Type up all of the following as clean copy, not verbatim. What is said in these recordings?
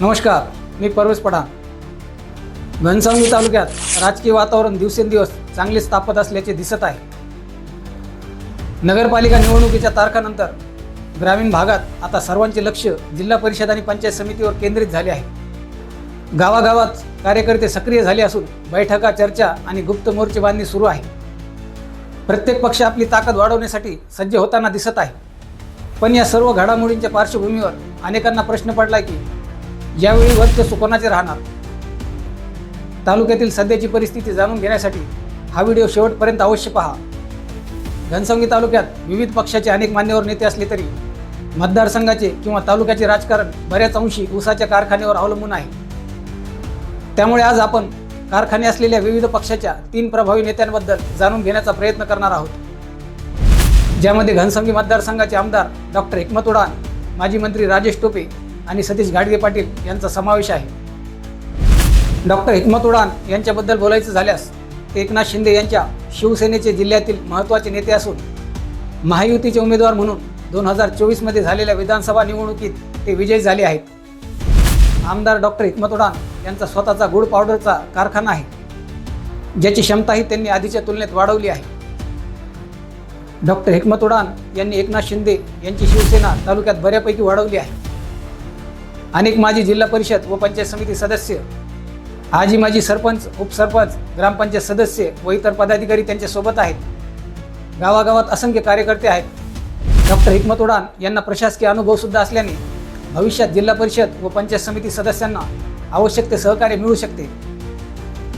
नमस्कार, मी परवेश पठाण. घनसावंगी तालुक्यात राजकीय वातावरण दिवसेंदिवस चांगलेच तापत असल्याचे दिसत आहे. नगरपालिका निवडणुकीच्या तारखानंतर ग्रामीण भागात आता सर्वांचे लक्ष जिल्हा परिषद आणि पंचायत समितीवर केंद्रित झाले आहे. गावागावात कार्यकर्ते सक्रिय झाले असून बैठका, चर्चा आणि गुप्त मोर्चे बांधणी सुरू आहे. प्रत्येक पक्ष आपली ताकद वाढवण्यासाठी सज्ज होताना दिसत आहे. पण या सर्व घडामोडींच्या पार्श्वभूमीवर अनेकांना प्रश्न पडला की यावेळी वर्चस्व कोणाचे राहणार. तालुक्यातील सध्याची परिस्थिती जाणून घेण्यासाठी हा व्हिडिओ शेवटपर्यंत अवश्य पहा. घनसावंगी तालुक्यात विविध पक्षाचे अनेक मान्यवर नेते असले तरी मतदारसंघाचे किंवा तालुक्याचे राजकारण बऱ्याच अंशी ऊसाच्या कारखान्यावर अवलंबून आहे. त्यामुळे आज आपण कारखाने असलेल्या विविध पक्षाच्या 3 प्रभावी नेत्यांबद्दल जाणून घेण्याचा प्रयत्न करणार आहोत, ज्यामध्ये घनसावंगी मतदारसंघाचे आमदार डॉक्टर हिकमत उडान, माजी मंत्री राजेश टोपे आणि सतीश घाडगे पाटील यांचा समावेश आहे. डॉक्टर हिकमत उडान यांच्याबद्दल बोलायचं झाल्यास ते एकनाथ शिंदे यांच्या शिवसेनेचे जिल्ह्यातील महत्त्वाचे नेते असून महायुतीचे उमेदवार म्हणून 2024 मध्ये झालेल्या विधानसभा निवडणुकीत ते विजयी झाले आहेत. आमदार डॉक्टर हिकमत उडान यांचा स्वतःचा गुळ पावडरचा कारखाना आहे, ज्याची क्षमताही त्यांनी आधीच्या तुलनेत वाढवली आहे. डॉक्टर हिकमत उडान यांनी एकनाथ शिंदे यांची शिवसेना तालुक्यात बऱ्यापैकी वाढवली आहे. अनेक माजी जिल्हा परिषद व पंचायत समिती सदस्य, आजी माजी सरपंच, उपसरपंच, ग्रामपंचायत सदस्य व इतर पदाधिकारी त्यांच्यासोबत आहेत. गावागावात असंख्य कार्यकर्ते आहेत. डॉक्टर हिकमत उडान यांना प्रशासकीय अनुभवसुद्धा असल्याने भविष्यात जिल्हा परिषद व पंचायत समिती सदस्यांना आवश्यक ते सहकार्य मिळू शकते.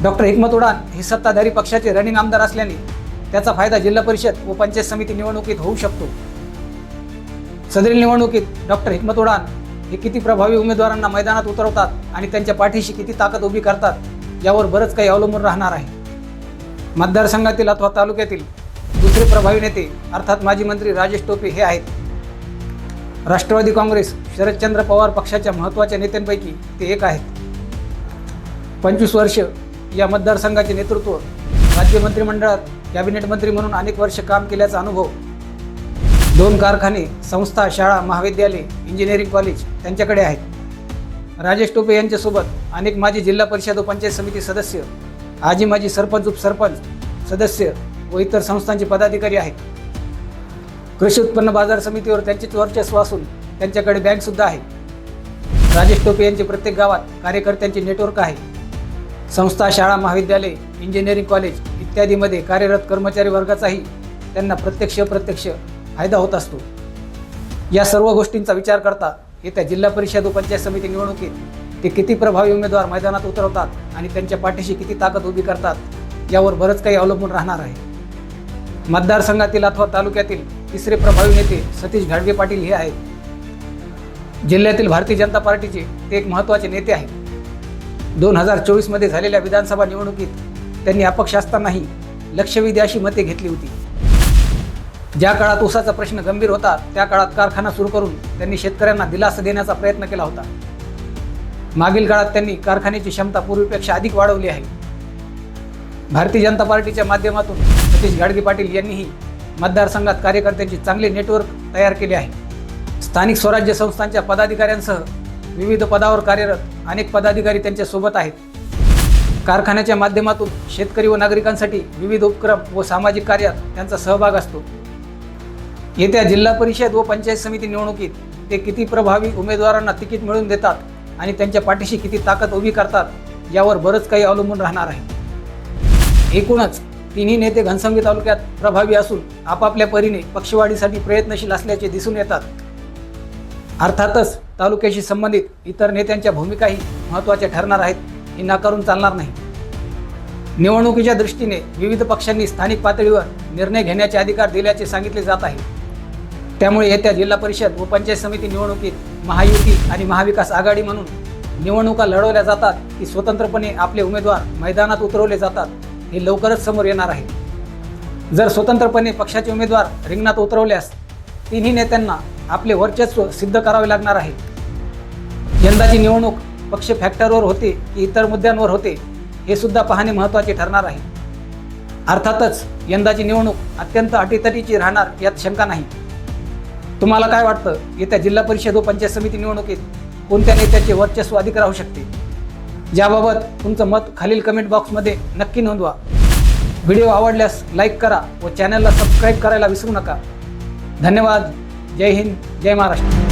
डॉक्टर हिकमत उडान हे सत्ताधारी पक्षाचे रनिंग आमदार असल्याने त्याचा फायदा जिल्हा परिषद व पंचायत समिती निवडणुकीत होऊ शकतो. सदरील निवडणुकीत डॉक्टर हिकमत उडान हे किती प्रभावी उमेदवारांना मैदानात उतरवतात आणि त्यांच्या पाठीशी किती ताकद उभी करतात यावर बरंच काही अवलंबून राहणार आहे. मतदारसंघातील अथवा तालुक्यातील दुसरे प्रभावी नेते अर्थात माजी मंत्री राजेश टोपे हे आहेत. राष्ट्रवादी काँग्रेस शरदचंद्र पवार पक्षाच्या महत्त्वाच्या नेत्यांपैकी ते एक आहेत. 25 वर्ष या मतदारसंघाचे नेतृत्व, राज्य मंत्रिमंडळात कॅबिनेट मंत्री म्हणून अनेक वर्ष काम केल्याचा अनुभव, 2 कारखाने, संस्था, शाळा, महाविद्यालय, इंजिनिअरिंग कॉलेज त्यांच्याकडे आहेत. राजेश टोपे यांच्यासोबत अनेक माजी जिल्हा परिषद व पंचायत समिती सदस्य, आजी माजी सरपंच, उपसरपंच, सदस्य व इतर संस्थांचे पदाधिकारी आहेत. कृषी उत्पन्न बाजार समितीवर त्यांचेच वर्चस्व असून त्यांच्याकडे बँकसुद्धा आहे. राजेश टोपे यांचे प्रत्येक गावात कार्यकर्त्यांचे नेटवर्क आहे. संस्था, शाळा, महाविद्यालय, इंजिनिअरिंग कॉलेज इत्यादीमध्ये कार्यरत कर्मचारी वर्गाचाही त्यांना प्रत्यक्ष अप्रत्यक्ष फायदा होत असतो. या सर्व गोष्टींचा विचार करता येत्या जिल्हा परिषद व पंचायत समिती निवडणुकीत ते किती प्रभावी उमेदवार मैदानात उतरवतात आणि त्यांच्या पाठीशी किती ताकद उभी करतात यावर बरंच काही अवलंबून राहणार आहे. मतदारसंघातील अथवा तालुक्यातील तिसरे प्रभावी नेते सतीश घाडगे पाटील हे आहेत. जिल्ह्यातील भारतीय जनता पार्टीचे ते एक महत्त्वाचे नेते आहेत. 2024 मध्ये झालेल्या विधानसभा निवडणुकीत त्यांनी अपक्ष असतानाही लक्षवेधी अशी मते घेतली होती. ज्या काळात ऊसाचा प्रश्न गंभीर होता त्या काळात कारखाना सुरू करून त्यांनी शेतकऱ्यांना दिलासा देण्याचा प्रयत्न केला होता. मागील काळात त्यांनी कारखान्याची क्षमता पूर्वीपेक्षा अधिक वाढवली आहे. भारतीय जनता पार्टीच्या माध्यमातून सतीश घाडगे पाटील यांनीही मतदारसंघात कार्यकर्त्यांचे चांगले नेटवर्क तयार केले आहे. स्थानिक स्वराज्य संस्थांच्या पदाधिकाऱ्यांसह विविध पदावर कार्यरत अनेक पदाधिकारी त्यांच्यासोबत आहेत. कारखान्याच्या माध्यमातून शेतकरी व नागरिकांसाठी विविध उपक्रम व सामाजिक कार्यात त्यांचा सहभाग असतो. येत्या जिल्हा परिषद व पंचायत समिती निवडणुकीत ते किती प्रभावी उमेदवारांना तिकीट मिळवून देतात आणि त्यांच्या पाठीशी किती ताकद उभी करतात यावर बरंच काही अवलंबून राहणार आहे. एकूणच तिन्ही नेते घनसावंगी तालुक्यात प्रभावी असून आपापल्या परीने पक्षवाढीसाठी प्रयत्नशील असल्याचे दिसून येतात. अर्थातच तालुक्याशी संबंधित इतर नेत्यांच्या भूमिकाही महत्त्वाच्या ठरणार आहेत, हे नाकारून चालणार नाही. निवडणुकीच्या दृष्टीने विविध पक्षांनी स्थानिक पातळीवर निर्णय घेण्याचे अधिकार दिल्याचे सांगितले जात आहे. त्यामुळे येत्या जिल्हा परिषद व पंचायत समिती निवडणुकीत महायुती आणि महाविकास आघाडी म्हणून निवडणुका लढवल्या जातात की स्वतंत्रपणे आपले उमेदवार मैदानात उतरवले जातात हे लवकरच समोर येणार आहे. जर स्वतंत्रपणे पक्षाचे उमेदवार रिंगणात उतरवल्यास तिन्ही नेत्यांना आपले वर्चस्व सिद्ध करावे लागणार आहे. यंदाची निवडणूक पक्ष फॅक्टरवर होते की इतर मुद्द्यांवर होते हे सुद्धा पाहणे महत्त्वाचे ठरणार आहे. अर्थातच यंदाची निवडणूक अत्यंत अटीतटीची राहणार यात शंका नाही. तुम्हाला काय वाटतं, येत्या जिल्हा परिषद व पंचायत समिती निवडणुकीत कोणत्या नेत्याचे वर्चस्व अधिक राहू शकते, ज्याबाबत तुमचं मत खालील कमेंट बॉक्समध्ये नक्की नोंदवा. व्हिडिओ आवडल्यास लाईक करा व चॅनलला सबस्क्राईब करायला विसरू नका. धन्यवाद. जय हिंद, जय महाराष्ट्र.